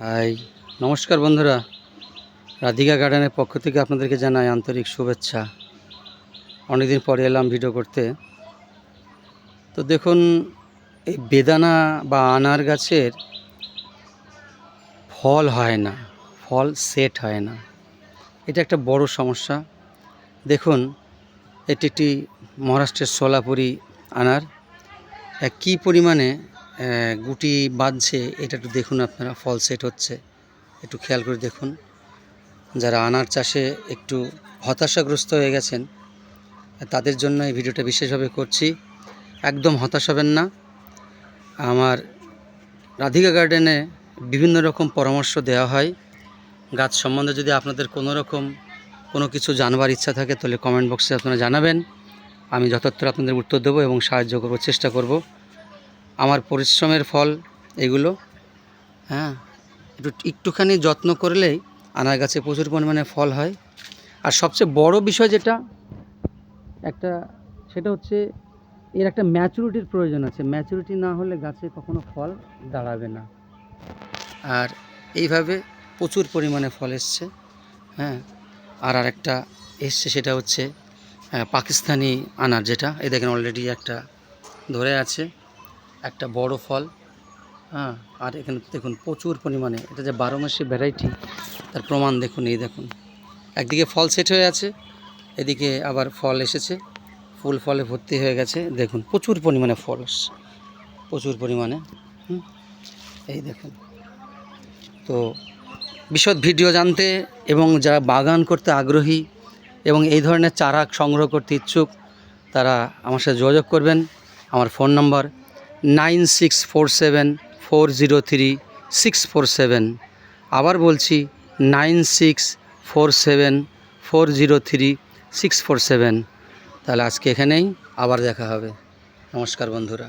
High, নমস্কার বন্ধুরা। রাধিকা গার্ডেনের পক্ষ থেকে আপনাদেরকে জানাই আন্তরিক শুভেচ্ছা। অনেকদিন পরে এলাম ভিডিও করতে। তো দেখুন, এই বেদানা বা আনার গাছের ফল হয় না, ফল সেট হয় না। এটা একটা বড় সমস্যা। দেখুন, এটি একটি মহারাষ্ট্রের সোলাপুরি আনার। কী পরিমাণে গুটি বাঁধছে এটা একটু দেখুন আপনারা। ফল সেট হচ্ছে, একটু খেয়াল করে দেখুন। যারা আনার চাষে একটু হতাশাগ্রস্ত হয়ে গেছেন তাদের জন্য এই ভিডিওটা বিশেষভাবে করছি। একদম হতাশ হবেন না। আমার রাধিকা গার্ডেনে বিভিন্ন রকম পরামর্শ দেওয়া হয় গাছ সম্বন্ধে। যদি আপনাদের কোনো কিছু জানবার ইচ্ছা থাকে তাহলে কমেন্ট বক্সে আপনারা জানাবেন। আমি যথার্থ আপনাদের উত্তর দেবো এবং সাহায্য করব, চেষ্টা করব। আমার পরিশ্রমের ফল এগুলো। হ্যাঁ, একটুখানি যত্ন করলেই আনার গাছে প্রচুর পরিমাণে ফল হয়। আর সবচেয়ে বড় বিষয় সেটা হচ্ছে এর একটা ম্যাচুরিটির প্রয়োজন আছে। ম্যাচুরিটি না হলে গাছে কখনো ফল দাঁড়াবে না। আর এইভাবে প্রচুর পরিমাণে ফল এসছে। হ্যাঁ, আর একটা এসছে, সেটা হচ্ছে পাকিস্তানি আনার, যেটা এই দেখেন অলরেডি একটা ধরে আছে, একটা বড় ফল। হ্যাঁ, আর এখানে দেখুন প্রচুর পরিমাণে, এটা যে 12 মাসি ভ্যারাইটি তার প্রমাণ দেখুন। এই দেখুন, একদিকে ফল সেট হয়ে আছে, এদিকে আবার ফল এসেছে, ফুল ফলে ভর্তি হয়ে গেছে। দেখুন প্রচুর পরিমাণে ফল আসছে, প্রচুর পরিমাণে। এই দেখুন। তো বিশদ ভিডিও জানতে এবং যারা বাগান করতে আগ্রহী এবং এই ধরনের চারা সংগ্রহ করতে ইচ্ছুক তারা আমার সাথে যোগাযোগ করবেন। আমার ফোন নম্বর 9647403647। আবার বলছি 9647403647। তাহলে আজকে এখানেই, আবার দেখা হবে। নমস্কার বন্ধুরা।